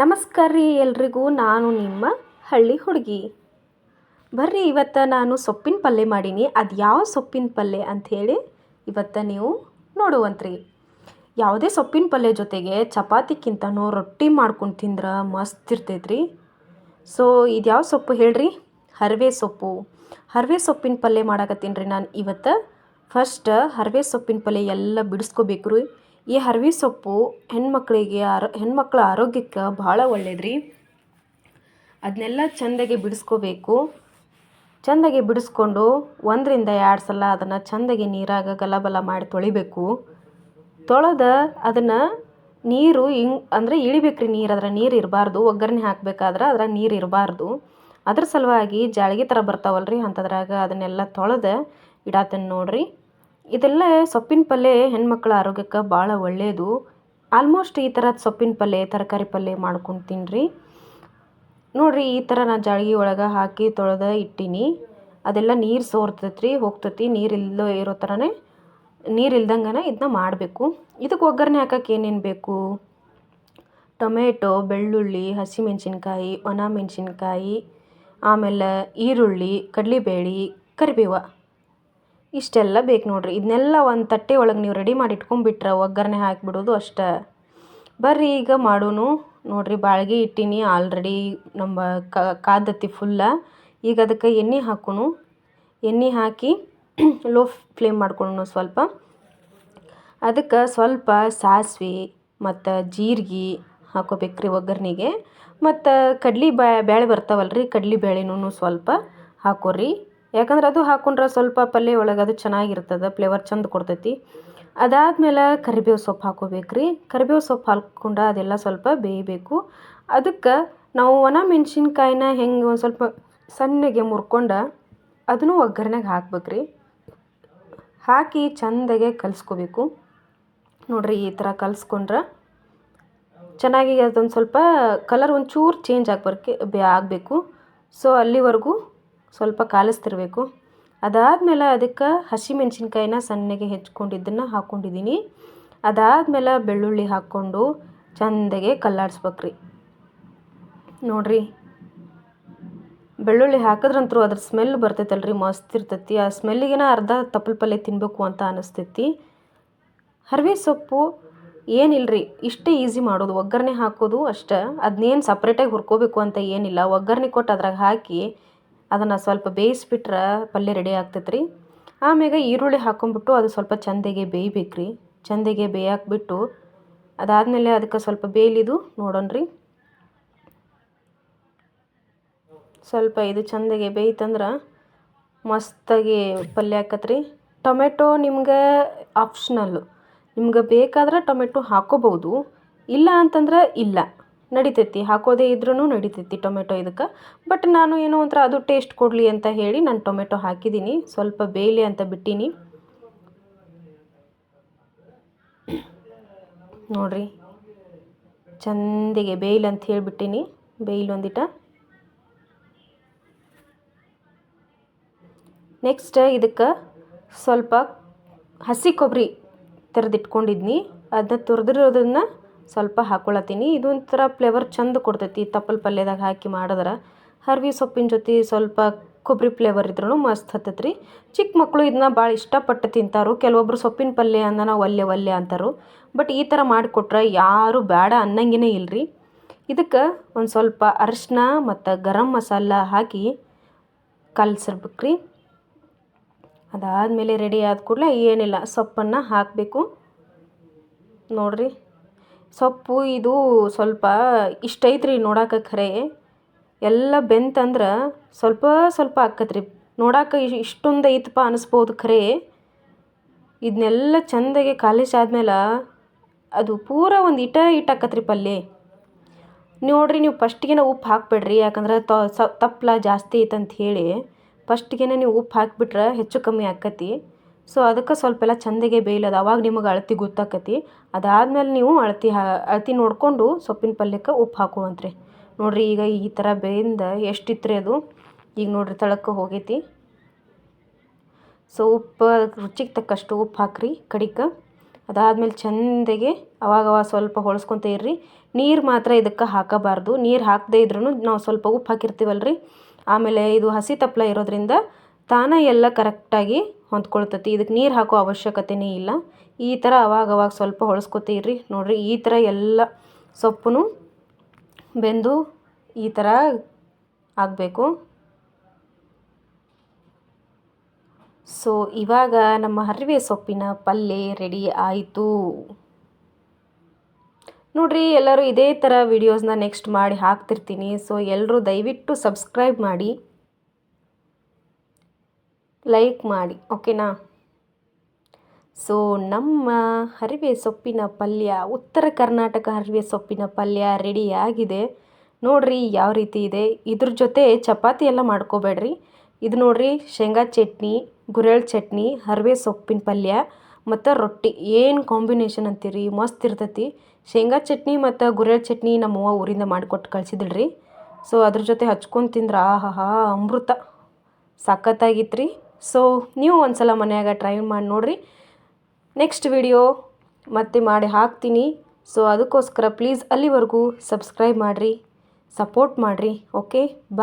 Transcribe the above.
ನಮಸ್ಕಾರ ರೀ ಎಲ್ರಿಗೂ. ನಾನು ನಿಮ್ಮ ಹಳ್ಳಿ ಹುಡುಗಿ. ಬರ್ರಿ, ಇವತ್ತು ನಾನು ಸೊಪ್ಪಿನ ಪಲ್ಯ ಮಾಡೀನಿ. ಅದು ಯಾವ ಸೊಪ್ಪಿನ ಪಲ್ಯ ಅಂಥೇಳಿ ಇವತ್ತು ನೀವು ನೋಡುವಂತ್ರಿ. ಯಾವುದೇ ಸೊಪ್ಪಿನ ಪಲ್ಯ ಜೊತೆಗೆ ಚಪಾತಿಕ್ಕಿಂತನೂ ರೊಟ್ಟಿ ಮಾಡ್ಕೊಂಡು ತಿಂದ್ರೆ ಮಸ್ತ್ ಇರ್ತೈತ್ರಿ. ಸೊ ಇದು ಯಾವ ಸೊಪ್ಪು ಹೇಳ್ರಿ? ಹರಿವೆ ಸೊಪ್ಪು. ಹರಿವೆ ಸೊಪ್ಪಿನ ಪಲ್ಯ ಮಾಡಕತ್ತೀನಿ ರೀ ನಾನು ಇವತ್ತು. ಫಸ್ಟ್ ಹರಿವೆ ಸೊಪ್ಪಿನ ಪಲ್ಯ ಎಲ್ಲ ಬಿಡಿಸ್ಕೋಬೇಕು ರೀ. ಈ ಹರಿವೆ ಸೊಪ್ಪು ಹೆಣ್ಮಕ್ಳ ಆರೋಗ್ಯಕ್ಕೆ ಭಾಳ ಒಳ್ಳೇದ್ರಿ. ಅದನ್ನೆಲ್ಲ ಚೆಂದಾಗಿ ಬಿಡಿಸ್ಕೋಬೇಕು. ಚೆಂದಾಗಿ ಬಿಡಿಸ್ಕೊಂಡು 1-2 ಸಲ ಅದನ್ನು ಚೆಂದಾಗಿ ನೀರಾಗ ಗಲಬಲ ಮಾಡಿ ತೊಳಿಬೇಕು. ತೊಳೆದ ಅದನ್ನು ನೀರು ಅಂದರೆ ಇಳಿಬೇಕ್ರಿ. ನೀರು ಇರಬಾರ್ದು. ಒಗ್ಗರಣೆ ಹಾಕಬೇಕಾದ್ರೆ ಅದ್ರಾಗ ನೀರು ಇರಬಾರ್ದು. ಅದ್ರ ಸಲುವಾಗಿ ಜಾಳ್ಗೆ ಥರ ಬರ್ತಾವಲ್ರಿ, ಅಂಥದ್ರಾಗ ಅದನ್ನೆಲ್ಲ ತೊಳೆದು ಇಡಾತೇನೆ ನೋಡ್ರಿ. ಇದೆಲ್ಲ ಸೊಪ್ಪಿನ ಪಲ್ಯ ಹೆಣ್ಮಕ್ಳ ಆರೋಗ್ಯಕ್ಕೆ ಭಾಳ ಒಳ್ಳೆಯದು. ಆಲ್ಮೋಸ್ಟ್ ಈ ಥರದ ಸೊಪ್ಪಿನ ಪಲ್ಯ, ತರಕಾರಿ ಪಲ್ಯ ಮಾಡ್ಕೊಂಡು ತಿನ್ನಿರಿ ನೋಡಿರಿ. ಈ ಥರ ನಾನು ಜಾಳ್ಗೆ ಒಳಗೆ ಹಾಕಿ ತೊಳೆದು ಇಟ್ಟೀನಿ. ಅದೆಲ್ಲ ನೀರು ಸೋರ್ತೈತ್ರಿ, ಹೋಗ್ತೈತಿ. ಇರೋ ಥರನೇ ನೀರಿಲ್ದಂಗೆ ಇದನ್ನ ಮಾಡಬೇಕು. ಇದಕ್ಕೆ ಒಗ್ಗರಣೆ ಹಾಕೋಕೆ ಏನೇನು ಬೇಕು? ಟೊಮೆಟೊ, ಬೆಳ್ಳುಳ್ಳಿ, ಹಸಿಮೆಣ್ಸಿನ್ಕಾಯಿ, ಒಣ ಮೆಣಸಿನ್ಕಾಯಿ, ಆಮೇಲೆ ಈರುಳ್ಳಿ, ಕಡಲೆಬೇಳೆ, ಕರಿಬೇವು, ಇಷ್ಟೆಲ್ಲ ಬೇಕು ನೋಡ್ರಿ. ಇದನ್ನೆಲ್ಲ ಒಂದು ತಟ್ಟೆ ಒಳಗೆ ನೀವು ರೆಡಿ ಮಾಡಿ ಇಟ್ಕೊಂಡ್ಬಿಟ್ರೆ ಒಗ್ಗರಣೆ ಹಾಕಿಬಿಡೋದು ಅಷ್ಟೇ. ಬರ್ರಿ ಈಗ ಮಾಡೋನು ನೋಡ್ರಿ. ಬಾಳ್ಗೆ ಇಟ್ಟೀನಿ ಆಲ್ರೆಡಿ, ನಮ್ಮ ಕಾದತ್ತಿ ಫುಲ್ಲ. ಈಗ ಅದಕ್ಕೆ ಎಣ್ಣೆ ಹಾಕೋನು. ಎಣ್ಣೆ ಹಾಕಿ ಲೋ ಫ್ಲೇಮ್ ಮಾಡ್ಕೊಳ್ಳೋಣ ಸ್ವಲ್ಪ. ಅದಕ್ಕೆ ಸ್ವಲ್ಪ ಸಾಸಿವೆ ಮತ್ತು ಜೀರಿಗೆ ಹಾಕೋಬೇಕ್ರಿ ಒಗ್ಗರಣೆಗೆ. ಮತ್ತು ಬೇಳೆ ಬರ್ತಾವಲ್ರಿ, ಬೇಳೆನೂ ಸ್ವಲ್ಪ ಹಾಕೋರಿ. ಯಾಕಂದ್ರೆ ಅದು ಹಾಕೊಂಡ್ರೆ ಸ್ವಲ್ಪ ಪಲ್ಯ ಒಳಗೆ ಅದು ಚೆನ್ನಾಗಿರ್ತದೆ, ಫ್ಲೇವರ್ ಚೆಂದ ಕೊಡ್ತೈತಿ. ಅದಾದಮೇಲೆ ಕರಿಬೇವು ಸೊಪ್ಪು ಹಾಕೋಬೇಕ್ರಿ. ಕರಿಬೇವು ಸೊಪ್ಪು ಹಾಕ್ಕೊಂಡು ಅದೆಲ್ಲ ಸ್ವಲ್ಪ ಬೇಯಬೇಕು. ಅದಕ್ಕೆ ನಾವು ಒಣ ಮೆಣಸಿನ್ಕಾಯಿನ ಹೆಂಗೆ ಒಂದು ಸ್ವಲ್ಪ ಸಣ್ಣಗೆ ಮುರ್ಕೊಂಡು ಅದನ್ನು ಒಗ್ಗರಣೆಗೆ ಹಾಕ್ಬೇಕ್ರಿ. ಹಾಕಿ ಚೆಂದಾಗೆ ಕಲಿಸ್ಕೋಬೇಕು ನೋಡ್ರಿ. ಈ ಥರ ಕಲಿಸ್ಕೊಂಡ್ರೆ ಚೆನ್ನಾಗಿ ಅದೊಂದು ಸ್ವಲ್ಪ ಕಲರ್ ಒಂಚೂರು ಚೇಂಜ್ ಆಗಬೇಕು. ಸೊ ಅಲ್ಲಿವರೆಗೂ ಸ್ವಲ್ಪ ಕಾಲಿಸ್ತಿರ್ಬೇಕು. ಅದಾದಮೇಲೆ ಅದಕ್ಕೆ ಹಸಿಮೆಣ್ಸಿನ್ಕಾಯಿನ ಸಣ್ಣಗೆ ಹೆಚ್ಕೊಂಡಿದ್ದನ್ನು ಹಾಕ್ಕೊಂಡಿದ್ದೀನಿ. ಅದಾದಮೇಲೆ ಬೆಳ್ಳುಳ್ಳಿ ಹಾಕ್ಕೊಂಡು ಚೆಂದಾಗೆ ಕಲ್ಲಾಡಿಸ್ಬೇಕ್ರಿ ನೋಡ್ರಿ. ಬೆಳ್ಳುಳ್ಳಿ ಹಾಕಿದ್ರಂತೂ ಅದ್ರ ಸ್ಮೆಲ್ ಬರ್ತೈತಲ್ರಿ, ಮಸ್ತ್ ಇರ್ತೈತಿ. ಆ ಸ್ಮೆಲ್ಲಿಗೆ ಅರ್ಧ ತಪ್ಪಲು ಪಲ್ಯ ತಿನ್ನಬೇಕು ಅಂತ ಅನಿಸ್ತೈತಿ. ಹರಿವೆ ಸೊಪ್ಪು ಏನಿಲ್ಲರಿ, ಇಷ್ಟೇ ಈಸಿ ಮಾಡೋದು. ಒಗ್ಗರಣೆ ಹಾಕೋದು ಅಷ್ಟೇ. ಅದನ್ನೇನು ಸಪ್ರೇಟಾಗಿ ಹುರ್ಕೋಬೇಕು ಅಂತ ಏನಿಲ್ಲ. ಒಗ್ಗರಣೆ ಕೊಟ್ಟು ಅದ್ರಾಗ ಹಾಕಿ ಅದನ್ನು ಸ್ವಲ್ಪ ಬೇಯಿಸ್ಬಿಟ್ರೆ ಪಲ್ಯ ರೆಡಿ ಆಗ್ತೈತ್ರಿ. ಆಮ್ಯಾಗ ಈರುಳ್ಳಿ ಹಾಕೊಂಡ್ಬಿಟ್ಟು ಅದು ಸ್ವಲ್ಪ ಚೆಂದಾಗೆ ಬೇಯಬೇಕ್ರಿ. ಚೆಂದಾಗೆ ಬೇಯಾಕ್ಬಿಟ್ಟು ಅದಾದಮೇಲೆ ಅದಕ್ಕೆ ಸ್ವಲ್ಪ ಬೇಯಲಿದು ನೋಡೋಣ್ರಿ. ಸ್ವಲ್ಪ ಇದು ಚೆಂದಾಗೆ ಬೇಯ್ತಂದ್ರೆ ಮಸ್ತಾಗಿ ಪಲ್ಯ ಆಕತ್ರಿ. ಟೊಮೆಟೊ ನಿಮ್ಗೆ ಆಪ್ಷನಲ್ಲು. ನಿಮ್ಗೆ ಬೇಕಾದ್ರೆ ಟೊಮೆಟೊ ಹಾಕೋಬೋದು, ಇಲ್ಲ ಅಂತಂದ್ರೆ ಇಲ್ಲ, ನಡಿತೈತಿ. ಹಾಕೋದೇ ಇದ್ರೂ ನಡಿತೈತಿ ಟೊಮೆಟೊ ಇದಕ್ಕೆ. ಬಟ್ ನಾನು ಏನೋ ಒಂಥರ ಅದು ಟೇಸ್ಟ್ ಕೊಡಲಿ ಅಂತ ಹೇಳಿ ನಾನು ಟೊಮೆಟೊ ಹಾಕಿದ್ದೀನಿ. ಸ್ವಲ್ಪ ಬೇಯಲಿ ಅಂತ ಬಿಟ್ಟೀನಿ ನೋಡ್ರಿ. ಚೆಂದಿಗೆ ಬೇಯಲಿ ಅಂತ ಹೇಳಿಬಿಟ್ಟೀನಿ. ಬೇಯಲಿ ಒಂದಿಟ. ನೆಕ್ಸ್ಟ್ ಇದಕ್ಕೆ ಸ್ವಲ್ಪ ಹಸಿ ಕೊಬ್ಬರಿ ತೆರೆದಿಟ್ಕೊಂಡಿದ್ನಿ, ಅದನ್ನ ತುರಿದಿರೋದನ್ನು ಸ್ವಲ್ಪ ಹಾಕ್ಕೊಳತ್ತೀನಿ. ಇದೊಂಥರ ಫ್ಲೇವರ್ ಚೆಂದ ಕೊಡ್ತೈತಿ ತಪ್ಪಲು ಪಲ್ಯದಾಗ ಹಾಕಿ ಮಾಡಿದ್ರೆ. ಹರಿವೆ ಸೊಪ್ಪಿನ ಜೊತೆ ಸ್ವಲ್ಪ ಕೊಬ್ಬರಿ ಫ್ಲೇವರ್ ಇದ್ರೂ ಮಸ್ತ್ ಹತ್ತತ್ರಿ. ಚಿಕ್ಕ ಮಕ್ಕಳು ಇದನ್ನ ಭಾಳ ಇಷ್ಟಪಟ್ಟು ತಿಂತಾರು. ಕೆಲವೊಬ್ರು ಸೊಪ್ಪಿನ ಪಲ್ಯ ಅಂದನ ಒಲ್ಲೆ ಅಂತಾರು. ಬಟ್ ಈ ಥರ ಮಾಡಿಕೊಟ್ರೆ ಯಾರು ಬೇಡ ಅನ್ನಂಗೇ ಇಲ್ಲರಿ. ಇದಕ್ಕೆ ಒಂದು ಸ್ವಲ್ಪ ಅರಿಶಿನ ಮತ್ತು ಗರಂ ಮಸಾಲ ಹಾಕಿ ಕಲಸಿರ್ಬೇಕ್ರಿ. ಅದಾದಮೇಲೆ ರೆಡಿ ಆದ ಕೂಡಲೇ ಏನಿಲ್ಲ, ಸೊಪ್ಪನ್ನು ಹಾಕಬೇಕು ನೋಡ್ರಿ. ಸೊಪ್ಪು ಇದು ಸ್ವಲ್ಪ ಇಷ್ಟ ಐತ್ರಿ ನೋಡೋಕೆ. ಖರೆ ಎಲ್ಲ ಬೆಂತಂದ್ರೆ ಸ್ವಲ್ಪ ಆಕತ್ರಿ ನೋಡೋಕೆ. ಇಷ್ಟೊಂದು ಐತಪ್ಪ ಅನಿಸ್ಬೋದು. ಖರೆ ಇದನ್ನೆಲ್ಲ ಚೆಂದಾಗೆ ಕಾಲಿಸಾದ್ಮೇಲೆ ಅದು ಪೂರ ಒಂದು ಇಟ್ಟಾಕತ್ರಿ ಪಲ್ಯ ನೋಡ್ರಿ. ನೀವು ಫಸ್ಟಿಗೆ ಉಪ್ಪು ಹಾಕಬೇಡ್ರಿ, ಯಾಕಂದ್ರೆ ತಪ್ಪಲ ಜಾಸ್ತಿ ಐತಂತ ಹೇಳಿ ಫಸ್ಟಿಗೆ ನೀವು ಉಪ್ಪು ಹಾಕಿಬಿಟ್ರೆ ಹೆಚ್ಚು ಕಮ್ಮಿ ಆಕತಿ. ಸೊ ಅದಕ್ಕೆ ಸ್ವಲ್ಪ ಎಲ್ಲ ಚೆಂದಾಗೆ ಬೇಯ್ಲದ, ಅವಾಗ ನಿಮಗೆ ಅಳತೆ ಗೊತ್ತಾಕತಿ. ಅದಾದಮೇಲೆ ನೀವು ಅಳತೆ ನೋಡಿಕೊಂಡು ಸೊಪ್ಪಿನ ಪಲ್ಯಕ್ಕೆ ಉಪ್ಪು ಹಾಕುವಂತ್ರಿ ನೋಡ್ರಿ. ಈಗ ಈ ಥರ ಬೇಯಿಂದ ಎಷ್ಟಿತ್ತು ಅದು, ಈಗ ನೋಡ್ರಿ ತಳಕ್ಕೆ ಹೋಗೈತಿ. ಸೊ ಉಪ್ಪು ರುಚಿಗೆ ತಕ್ಕಷ್ಟು ಉಪ್ಪು ಹಾಕ್ರಿ ಕಡಿಕ. ಅದಾದಮೇಲೆ ಚೆಂದಾಗಿ ಅವಾಗವಾಗ ಸ್ವಲ್ಪ ಹೊಳ್ಸ್ಕೊತ ಇರ್ರಿ. ನೀರು ಮಾತ್ರ ಇದಕ್ಕೆ ಹಾಕಬಾರ್ದು. ನೀರು ಹಾಕದೇ ಇದ್ರೂ ನಾವು ಸ್ವಲ್ಪ ಉಪ್ಪು ಹಾಕಿರ್ತೀವಲ್ರಿ, ಆಮೇಲೆ ಇದು ಹಸಿ ತಪ್ಪಲ ಇರೋದ್ರಿಂದ ತಾನೇ ಎಲ್ಲ ಕರೆಕ್ಟಾಗಿ ಹೊಂದ್ಕೊಳ್ತತಿ. ಇದಕ್ಕೆ ನೀರು ಹಾಕೋ ಅವಶ್ಯಕತೆಯೇ ಇಲ್ಲ. ಈ ಥರ ಅವಾಗವಾಗ ಸ್ವಲ್ಪ ಹೊಳ್ಸ್ಕೊತ ಇರ್ರಿ. ನೋಡಿರಿ ಈ ಥರ ಎಲ್ಲ ಸೊಪ್ಪು ಬೆಂದು ಈ ಥರ ಆಗಬೇಕು. ಸೊ ಇವಾಗ ನಮ್ಮ ಹರಿವೆ ಸೊಪ್ಪಿನ ಪಲ್ಯ ರೆಡಿ ಆಯಿತು. ನೋಡಿರಿ ಎಲ್ಲರೂ ಇದೇ ಥರ ವಿಡಿಯೋಸ್ನ ನೆಕ್ಸ್ಟ್ ಮಾಡಿ ಹಾಕ್ತಿರ್ತೀನಿ. ಸೊ ಎಲ್ಲರೂ ದಯವಿಟ್ಟು ಸಬ್ಸ್ಕ್ರೈಬ್ ಮಾಡಿ, ಲೈಕ್ ಮಾಡಿ, ಓಕೆನಾ. ಸೊ ನಮ್ಮ ಹರಿವೆ ಸೊಪ್ಪಿನ ಪಲ್ಯ, ಉತ್ತರ ಕರ್ನಾಟಕ ಹರಿವೆ ಸೊಪ್ಪಿನ ಪಲ್ಯ ರೆಡಿ ಆಗಿದೆ. ನೋಡಿರಿ ಯಾವ ರೀತಿ ಇದೆ. ಇದ್ರ ಜೊತೆ ಚಪಾತಿ ಎಲ್ಲ ಮಾಡ್ಕೋಬೇಡ್ರಿ. ಇದು ನೋಡಿರಿ ಶೇಂಗಾ ಚಟ್ನಿ, ಗುರೆಳ್ ಚಟ್ನಿ, ಹರಿವೆ ಸೊಪ್ಪಿನ ಪಲ್ಯ ಮತ್ತು ರೊಟ್ಟಿ ಏನು ಕಾಂಬಿನೇಷನ್ ಅಂತೀರಿ, ಮಸ್ತ್ ಇರ್ತೈತಿ. ಶೇಂಗಾ ಚಟ್ನಿ ಮತ್ತು ಗುರೆಳ್ ಚಟ್ನಿ ನಮ್ಮವ್ವ ಊರಿಂದ ಮಾಡಿಕೊಟ್ಟು ಕಳಿಸಿದ್ರಿ. ಸೊ ಅದ್ರ ಜೊತೆ ಹಚ್ಕೊಂಡು ತಿಂದ್ರೆ ಆಹಾ ಅಮೃತ, ಸಖತ್ತಾಗಿತ್ತು ರೀ. ಸೊ ನೀವು ಒಂದ್ಸಲ ಮನ್ಯಾಗ ಟ್ರೈ ಮಾಡಿ ನೋಡಿರಿ. ನೆಕ್ಸ್ಟ್ ವಿಡಿಯೋ ಮತ್ತೆ ಮಾಡಿ ಹಾಕ್ತೀನಿ. ಸೊ ಅದಕ್ಕೋಸ್ಕರ ಪ್ಲೀಸ್ ಅಲ್ಲಿವರೆಗೂ ಸಬ್ಸ್ಕ್ರೈಬ್ ಮಾಡಿರಿ, ಸಪೋರ್ಟ್ ಮಾಡಿರಿ. ಓಕೆ, ಬಾಯ್.